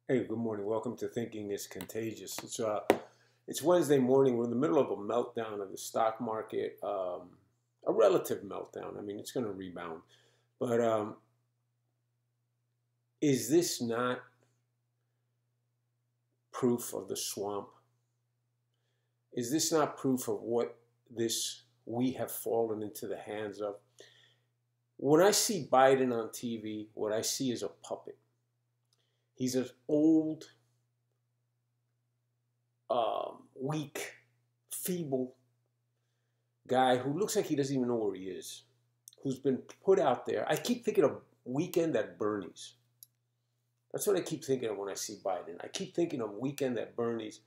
Hey, good morning. Welcome to Thinking is Contagious. It's Wednesday morning. We're in the middle of a meltdown of the stock market, a relative meltdown. I mean, it's going to rebound. But is this not proof of the swamp? Is this not proof of what we have fallen into the hands of? When I see Biden on TV, what I see is a puppet. He's an old, weak, feeble guy who looks like he doesn't even know where he is, who's been put out there. I keep thinking of Weekend at Bernie's. That's what I keep thinking of when I see Biden. I keep thinking of Weekend at Bernie's.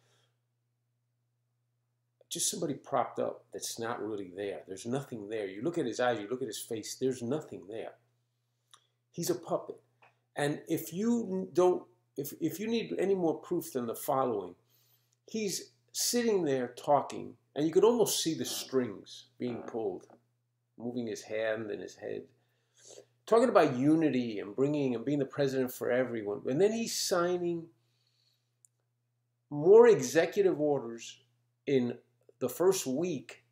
Just somebody propped up that's not really there. There's nothing there. You look at his eyes, you look at his face, there's nothing there. He's a puppet. And if you need any more proof than the following, he's sitting there talking, and you could almost see the strings being pulled, moving his hand and his head, talking about unity and being the president for everyone. And then he's signing more executive orders in the first week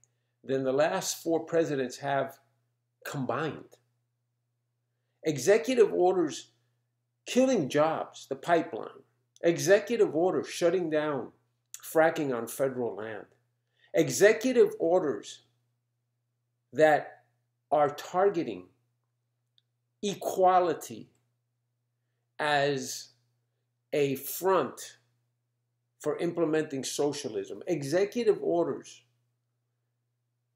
than the last four presidents have combined. Executive orders killing jobs, the pipeline. Executive orders shutting down fracking on federal land. Executive orders that are targeting equality as a front for implementing socialism. Executive orders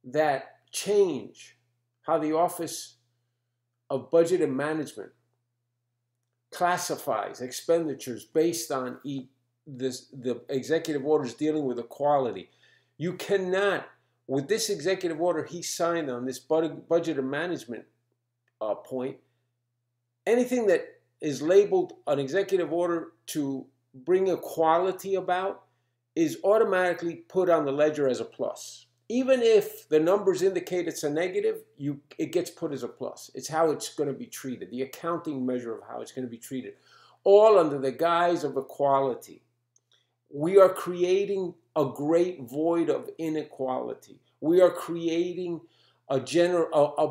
that change how the Office of Budget and Management classifies expenditures based on the executive orders dealing with equality. You cannot, with this executive order he signed on this budget and management point, anything that is labeled an executive order to bring equality about is automatically put on the ledger as a plus. Even if the numbers indicate it's a negative, it gets put as a plus. It's how it's going to be treated, the accounting measure of how it's going to be treated, all under the guise of equality. We are creating a great void of inequality. We are creating a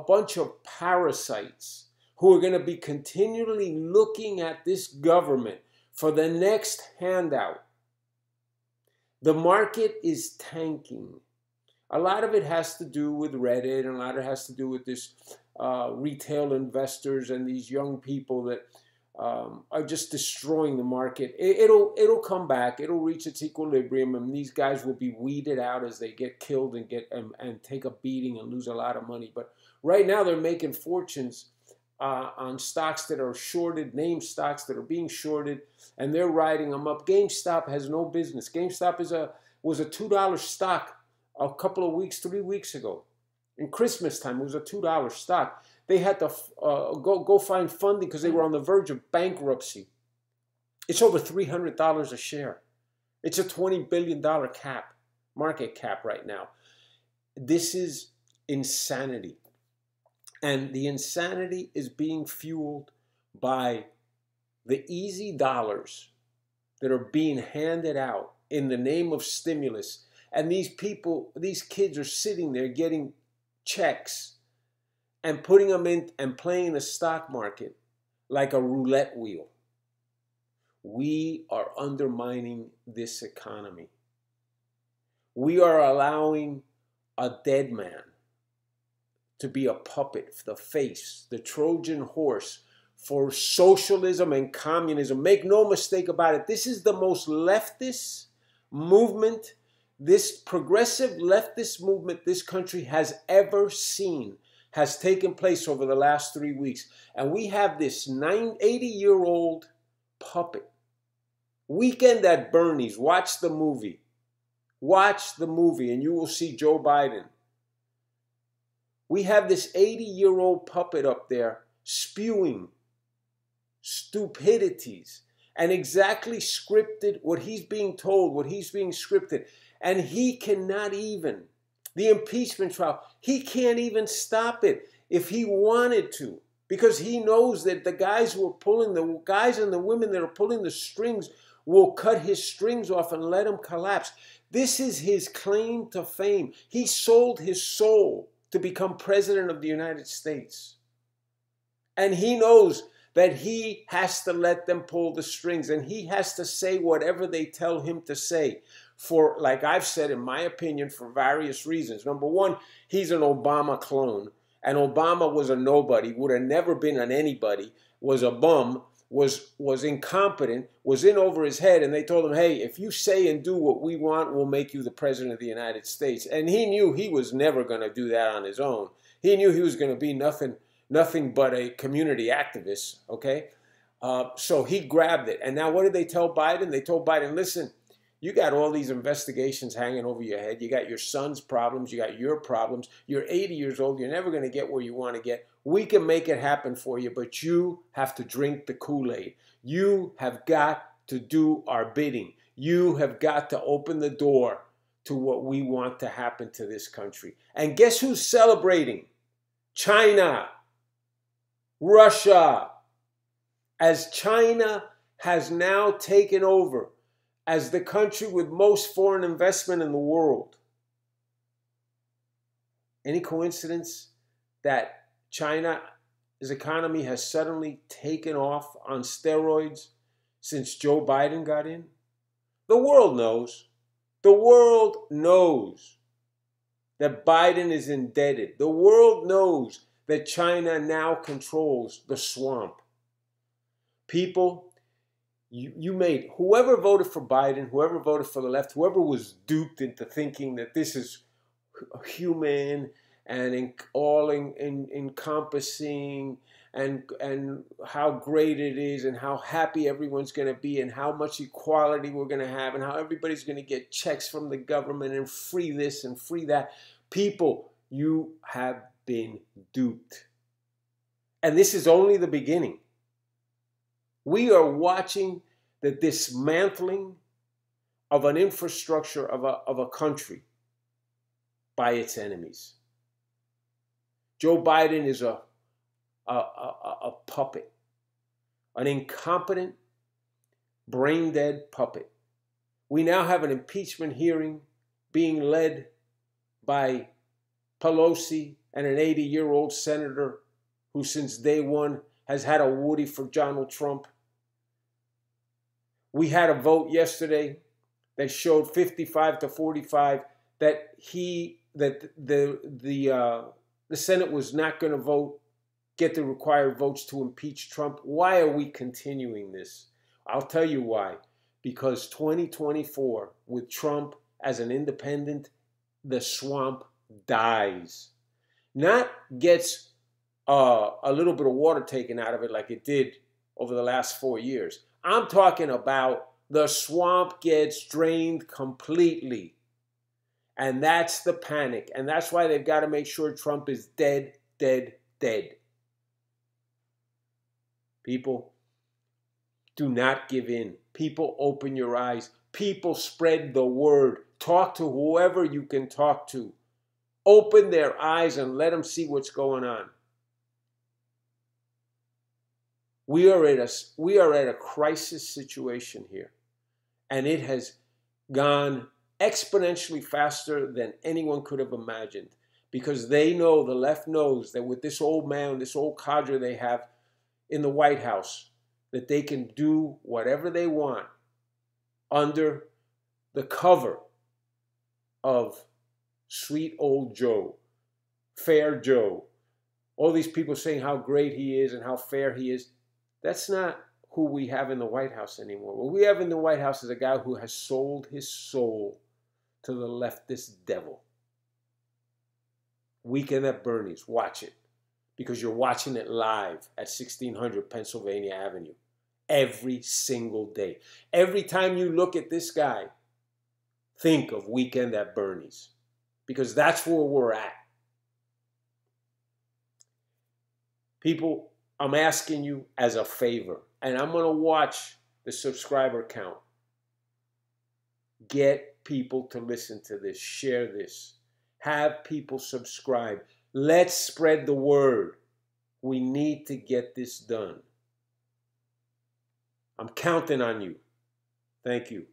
bunch of parasites who are going to be continually looking at this government for the next handout. The market is tanking. A lot of it has to do with Reddit, and a lot of it has to do with this retail investors and these young people that are just destroying the market. It'll come back. It'll reach its equilibrium, and these guys will be weeded out as they get killed and take a beating and lose a lot of money. But right now they're making fortunes on stocks that are shorted, name stocks that are being shorted, and they're riding them up. GameStop has no business. GameStop was a $2 stock a couple of weeks, 3 weeks ago. In Christmas time, it was a $2 stock. They had to go find funding because they were on the verge of bankruptcy. It's over $300 a share. It's a $20 billion market cap right now. This is insanity. And the insanity is being fueled by the easy dollars that are being handed out in the name of stimulus. And these kids are sitting there getting checks and putting them in and playing the stock market like a roulette wheel. We are undermining this economy. We are allowing a dead man to be a puppet, the face, the Trojan horse for socialism and communism. Make no mistake about it. This is the most leftist movement, this progressive leftist movement this country has ever seen has taken place over the last 3 weeks. And we have this 80-year-old puppet. Weekend at Bernie's. Watch the movie. Watch the movie and you will see Joe Biden. We have this 80-year-old puppet up there spewing stupidities and exactly scripted what he's being told, what he's being scripted. And he cannot even, the impeachment trial, he can't even stop it if he wanted to. because he knows that the guys and the women that are pulling the strings will cut his strings off and let him collapse. This is his claim to fame. He sold his soul to become president of the United States. And he knows that he has to let them pull the strings, and he has to say whatever they tell him to say. For, like I've said, in my opinion, for various reasons. Number one, he's an Obama clone. And Obama was a nobody, would have never been an anybody, was a bum, was incompetent, was in over his head, and they told him, hey, if you say and do what we want, we'll make you the president of the United States. And he knew he was never going to do that on his own. He knew he was going to be nothing but a community activist, okay? So he grabbed it. And now what did they tell Biden? They told Biden, listen, you got all these investigations hanging over your head. You got your son's problems. You got your problems. You're 80 years old. You're never going to get where you want to get. We can make it happen for you, but you have to drink the Kool-Aid. You have got to do our bidding. You have got to open the door to what we want to happen to this country. And guess who's celebrating? China, Russia. As China has now taken over as the country with most foreign investment in the world. Any coincidence that China's economy has suddenly taken off on steroids since Joe Biden got in? The world knows. The world knows that Biden is indebted. The world knows that China now controls the swamp. People, you made, whoever voted for Biden, whoever voted for the left, whoever was duped into thinking that this is human and all encompassing and how great it is and how happy everyone's going to be and how much equality we're going to have and how everybody's going to get checks from the government and free this and free that. People, you have been duped. And this is only the beginning. We are watching the dismantling of an infrastructure of a country by its enemies. Joe Biden is a puppet, an incompetent, brain-dead puppet. We now have an impeachment hearing being led by Pelosi and an 80-year-old senator who since day one has had a Woody for Donald Trump. We had a vote yesterday that showed 55 to 45 that the Senate was not going to get the required votes to impeach Trump. Why are we continuing this? I'll tell you why. Because 2024, with Trump as an independent, the swamp dies. Not gets a little bit of water taken out of it like it did over the last 4 years. I'm talking about the swamp gets drained completely. And that's the panic. And that's why they've got to make sure Trump is dead, dead, dead. People, do not give in. People, open your eyes. People, spread the word. Talk to whoever you can talk to. Open their eyes and let them see what's going on. We are at a crisis situation here, and it has gone exponentially faster than anyone could have imagined, because they know, the left knows, that with this old man, this old cadre they have in the White House, that they can do whatever they want under the cover of sweet old Joe, fair Joe. All these people saying how great he is and how fair he is. That's not who we have in the White House anymore. What we have in the White House is a guy who has sold his soul to the leftist devil. Weekend at Bernie's. Watch it. Because you're watching it live at 1600 Pennsylvania Avenue. Every single day. Every time you look at this guy, think of Weekend at Bernie's. Because that's where we're at. People, I'm asking you as a favor, and I'm going to watch the subscriber count. Get people to listen to this. Share this. Have people subscribe. Let's spread the word. We need to get this done. I'm counting on you. Thank you.